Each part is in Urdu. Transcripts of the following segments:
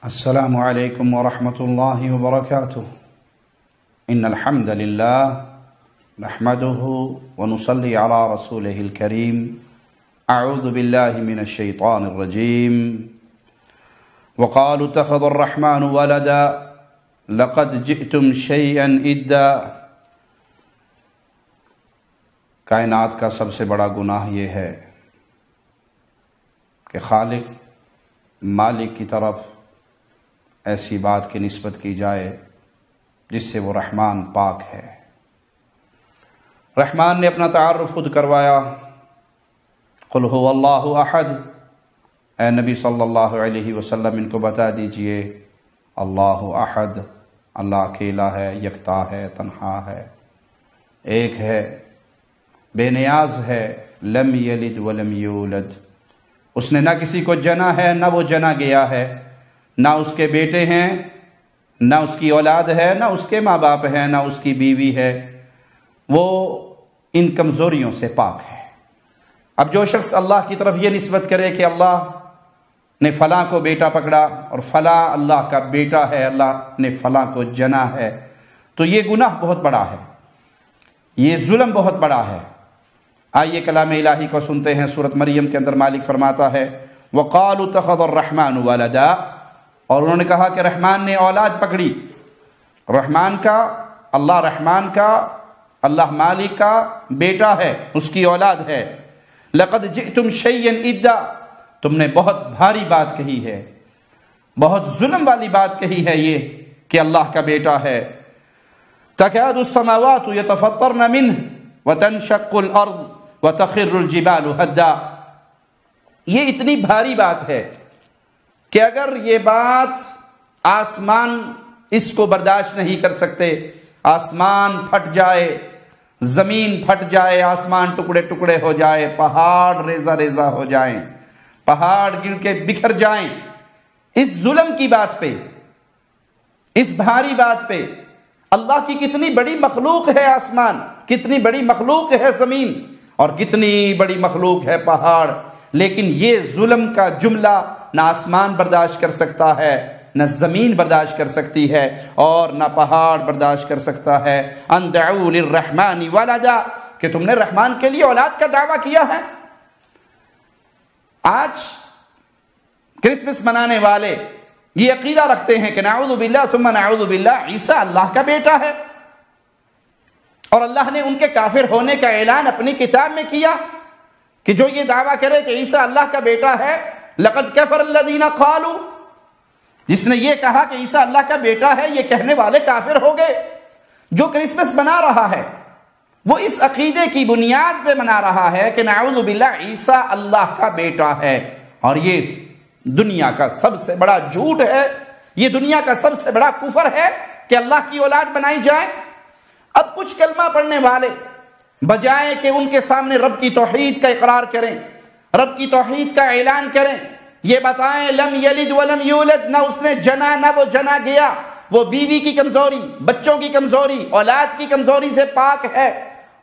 السلام علیکم ورحمۃ اللہ وبرکاتہ ان الحمد للہ نحمده ونصلی علی رسولہ الکریم اعوذ باللہ من الشیطان الرجیم وقالوا اتخذ الرحمن ولدا لقد جئتم شیئا ادا۔ کائنات کا سب سے بڑا گناہ یہ ہے کہ خالق مالک کی طرف ایسی بات کی نسبت کی جائے جس سے وہ رحمان پاک ہے۔ رحمان نے اپنا تعارف خود کروایا، قل هو اللہ احد، اے نبی صلی اللہ علیہ وسلم ان کو بتا دیجئے اللہ احد، اللہ اکیلا ہے، یکتا ہے، تنہا ہے، ایک ہے، بے نیاز ہے، لم یلد ولم یولد، اس نے نہ کسی کو جنا ہے نہ وہ جنا گیا ہے، نہ اس کے بیٹے ہیں نہ اس کی اولاد ہے، نہ اس کے ماں باپ ہیں، نہ اس کی بیوی ہے، وہ ان کمزوریوں سے پاک ہے۔ اب جو شخص اللہ کی طرف یہ نسبت کرے کہ اللہ نے فلاں کو بیٹا پکڑا اور فلاں اللہ کا بیٹا ہے، اللہ نے فلاں کو جنا ہے، تو یہ گناہ بہت بڑا ہے، یہ ظلم بہت بڑا ہے۔ آئیے کلام الہی کو سنتے ہیں۔ سورۃ مریم کے اندر مالک فرماتا ہے وَقَالُوا اتَّخَذَ الرَّحْمَنُ وَلَدًا، اور انہوں نے کہا کہ رحمان نے اولاد پکڑی۔ رحمان کا، اللہ مالک کا بیٹا ہے، اس کی اولاد ہے۔ لَقَدْ جِئْتُمْ شَيْئًا إِدًّا، تم نے بہت بھاری بات کہی ہے، بہت ظلم والی بات کہی ہے یہ کہ اللہ کا بیٹا ہے۔ تَكَادُ السَّمَاوَاتُ يَتَفَطَّرْنَ مِنْهُ وَتَنشَقُّ الْأَرْضُ وَتَخِرُّ الْجِبَالُ هَدًّا، یہ اتنی بھاری بات ہے کہ اگر یہ بات آسمان اس کو برداشت نہیں کر سکتے، آسمان پھٹ جائے، زمین پھٹ جائے، آسمان ٹکڑے ٹکڑے ہو جائے، پہاڑ ریزہ ریزہ ہو جائیں، پہاڑ گر کے بکھر جائیں، اس ظلم کی بات پہ، اس بھاری بات پہ، اللہ کی کتنی بڑی مخلوق ہے آسمان، کتنی بڑی مخلوق ہے زمین، اور کتنی بڑی مخلوق ہے پہاڑ، لیکن یہ ظلم کا جملہ نہ آسمان برداشت کر سکتا ہے، نہ زمین برداشت کر سکتی ہے، اور نہ پہاڑ برداشت کر سکتا ہے۔ ان دعوا للرحمن ولدا، کہ تم نے رحمان کے لیے اولاد کا دعویٰ کیا ہے۔ آج کرسمس منانے والے یہ عقیدہ رکھتے ہیں کہ نعوذ باللہ ثم نعوذ باللہ عیسیٰ اللہ کا بیٹا ہے، اور اللہ نے ان کے کافر ہونے کا اعلان اپنی کتاب میں کیا کہ جو یہ دعویٰ کرے کہ عیسیٰ اللہ کا بیٹا ہے، لقد کفر الذین قالوا، جس نے یہ کہا کہ عیسیٰ اللہ کا بیٹا ہے، یہ کہنے والے کافر ہو گئے۔ جو کرسمس منا رہا ہے وہ اس عقیدے کی بنیاد پہ منا رہا ہے کہ نعوذ باللہ عیسیٰ اللہ کا بیٹا ہے، اور یہ دنیا کا سب سے بڑا جھوٹ ہے، یہ دنیا کا سب سے بڑا کفر ہے کہ اللہ کی اولاد بنائی جائے۔ اب کچھ کلمہ پڑھنے والے بجائے کہ ان کے سامنے رب کی توحید کا اقرار کریں، رب کی توحید کا اعلان کریں، یہ بتائیں لم یلد ولم یولد، نہ اس نے جنا نہ وہ جنا گیا، وہ بیوی کی کمزوری، بچوں کی کمزوری، اولاد کی کمزوری سے پاک ہے،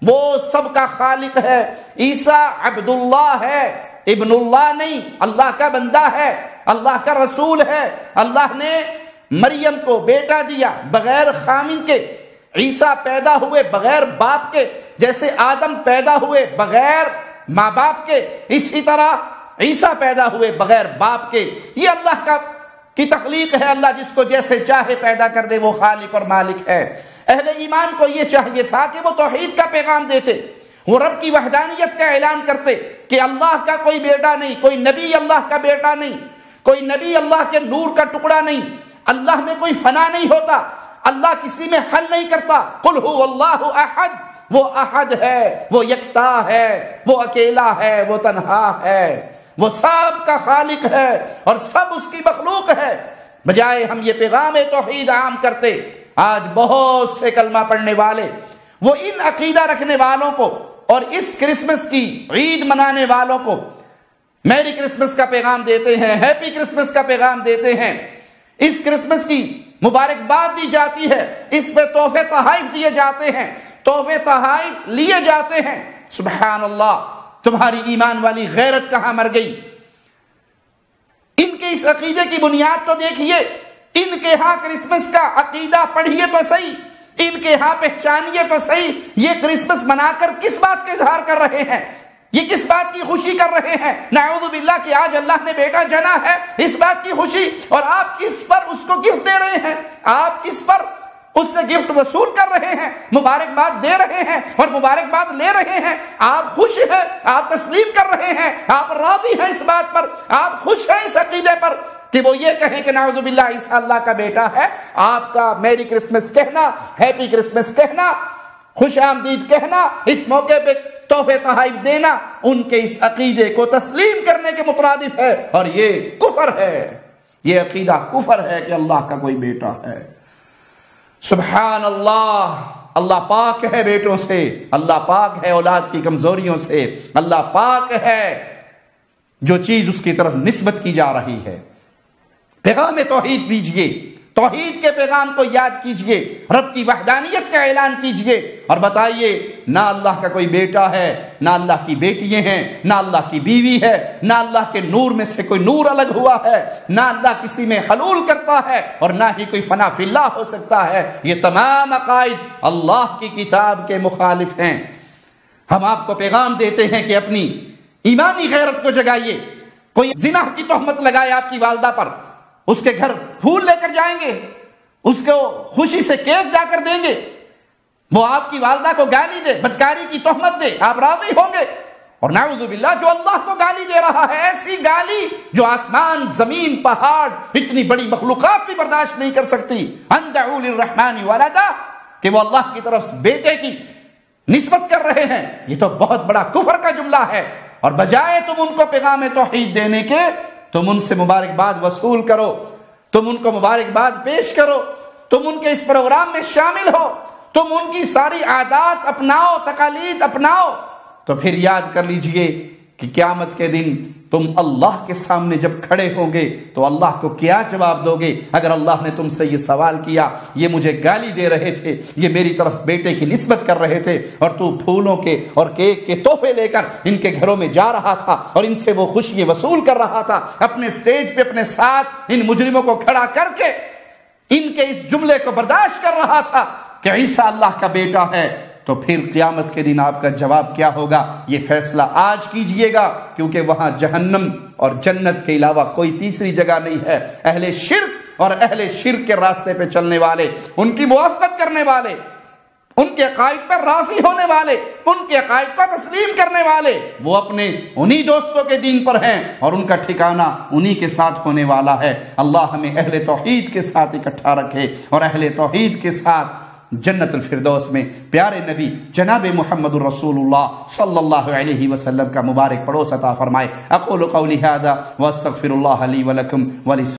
وہ سب کا خالق ہے۔ عیسیٰ عبد اللہ ہے، ابن اللہ نہیں، اللہ کا بندہ ہے، اللہ کا رسول ہے۔ اللہ نے مریم کو بیٹا دیا بغیر خامن کے، عیسیٰ پیدا ہوئے بغیر باپ کے، جیسے آدم پیدا ہوئے بغیر ماں باپ کے، اسی طرح عیسیٰ پیدا ہوئے بغیر باپ کے۔ یہ اللہ کی تخلیق ہے، اللہ جس کو جیسے چاہے پیدا کر دے، وہ خالق اور مالک ہے۔ اہل ایمان کو یہ چاہیے تھا کہ وہ توحید کا پیغام دیتے، وہ رب کی وحدانیت کا اعلان کرتے کہ اللہ کا کوئی بیٹا نہیں، کوئی نبی اللہ کا بیٹا نہیں، کوئی نبی اللہ کے نور کا ٹکڑا نہیں، اللہ میں کوئی فنا نہیں ہوتا، اللہ کسی میں حل نہیں کرتا۔ قل هو اللہ احد، وہ احد ہے، وہ یکتا ہے، وہ اکیلا ہے، وہ تنہا ہے، وہ سب کا خالق ہے اور سب اس کی مخلوق ہے۔ بجائے ہم یہ پیغام توحید عام کرتے، آج بہت سے کلمہ پڑھنے والے وہ ان عقیدہ رکھنے والوں کو اور اس کرسمس کی عید منانے والوں کو میری کرسمس کا پیغام دیتے ہیں، ہیپی کرسمس کا پیغام دیتے ہیں، اس کرسمس کی مبارکباد دی جاتی ہے، اس پہ تحفے تحائف دیے جاتے ہیں، تحفے تحائف لیے جاتے ہیں۔ سبحان اللہ، تمہاری ایمان والی غیرت کہاں مر گئی؟ ان کے اس عقیدے کی بنیاد تو دیکھیے، ان کے ہاں کرسمس کا عقیدہ پڑھیے تو صحیح، ان کے ہاں پہچانیے تو صحیح، یہ کرسمس منا کر کس بات کا اظہار کر رہے ہیں؟ یہ کس بات کی خوشی کر رہے ہیں؟ نعوذ باللہ کہ آج اللہ نے بیٹا جنا ہے، اس بات کی خوشی، اور آپ کس پر اس کو گفٹ دے رہے ہیں؟ آپ کس پر اس سے گفٹ وصول کر رہے ہیں، مبارکباد دے رہے ہیں اور مبارکباد لے رہے ہیں؟ آپ خوش ہیں، آپ تسلیم کر رہے ہیں، آپ راضی ہیں اس بات پر، آپ خوش ہیں اس عقیدے پر کہ وہ یہ کہیں کہ نعوذ باللہ عیسیٰ اللہ کا بیٹا ہے؟ آپ کا میری کرسمس کہنا، ہیپی کرسمس کہنا، خوش آمدید کہنا، اس موقع پہ تحفے تحائف دینا ان کے اس عقیدے کو تسلیم کرنے کے مترادف ہے، اور یہ کفر ہے، یہ عقیدہ کفر ہے کہ اللہ کا کوئی بیٹا ہے۔ سبحان اللہ، اللہ پاک ہے بیٹوں سے، اللہ پاک ہے اولاد کی کمزوریوں سے، اللہ پاک ہے جو چیز اس کی طرف نسبت کی جا رہی ہے۔ پیغام توحید دیجئے، توحید کے پیغام کو یاد کیجئے، رب کی وحدانیت کا اعلان کیجئے، اور بتائیے نہ اللہ کا کوئی بیٹا ہے، نہ اللہ کی بیٹیاں ہیں، نہ اللہ کی بیوی ہے، نہ اللہ کے نور میں سے کوئی نور الگ ہوا ہے، نہ اللہ کسی میں حلول کرتا ہے، اور نہ ہی کوئی فنا فی اللہ ہو سکتا ہے۔ یہ تمام عقائد اللہ کی کتاب کے مخالف ہیں۔ ہم آپ کو پیغام دیتے ہیں کہ اپنی ایمانی غیرت کو جگائیے۔ کوئی زنا کی تہمت لگائے آپ کی والدہ پر، اس کے گھر پھول لے کر جائیں گے، اس کو خوشی سے کیک جا کر دیں گے، وہ آپ کی والدہ کو گالی دے، بدکاری کی تہمت دے، آپ راضی ہوں گے؟ اور نعوذ باللہ جو اللہ کو گالی دے رہا ہے، ایسی گالی جو آسمان، زمین، پہاڑ، اتنی بڑی مخلوقات بھی برداشت نہیں کر سکتی، ان دعوا للرحمن ولدا، کہ وہ اللہ کی طرف بیٹے کی نسبت کر رہے ہیں، یہ تو بہت بڑا کفر کا جملہ ہے۔ اور بجائے تم ان کو پیغام توحید دینے کے، تم ان سے مبارکباد وصول کرو، تم ان کو مبارکباد پیش کرو، تم ان کے اس پروگرام میں شامل ہو، تم ان کی ساری عادات اپناؤ، تقالید اپناؤ، تو پھر یاد کر لیجئے کہ قیامت کے دن تم اللہ کے سامنے جب کھڑے ہوں گے تو اللہ کو کیا جواب دو گے؟ اگر اللہ نے تم سے یہ سوال کیا، یہ مجھے گالی دے رہے تھے، یہ میری طرف بیٹے کی نسبت کر رہے تھے، اور تو پھولوں کے اور کیک کے تحفے لے کر ان کے گھروں میں جا رہا تھا اور ان سے وہ خوشی وصول کر رہا تھا، اپنے سٹیج پہ اپنے ساتھ ان مجرموں کو کھڑا کر کے ان کے اس جملے کو برداشت کر رہا تھا کہ عیسیٰ اللہ کا بیٹا ہے، تو پھر قیامت کے دن آپ کا جواب کیا ہوگا؟ یہ فیصلہ آج کیجئے گا، کیونکہ وہاں جہنم اور جنت کے علاوہ کوئی تیسری جگہ نہیں ہے۔ اہل شرک اور اہل شرک کے راستے پہ چلنے والے، ان کی موافقت کرنے والے، ان کے عقائد پر راضی ہونے والے، ان کے عقائد کو تسلیم کرنے والے، وہ اپنے انہی دوستوں کے دین پر ہیں، اور ان کا ٹھکانہ انہی کے ساتھ ہونے والا ہے۔ اللہ ہمیں اہل توحید کے ساتھ اکٹھا رکھے، اور اہل توحید کے ساتھ جنت الفردوس میں پیارے نبی جناب محمد الرسول اللہ صلی اللہ علیہ وسلم کا مبارک پڑوس عطا فرمائے۔ اقول قولی ھذا واستغفر اللہ لی ولکم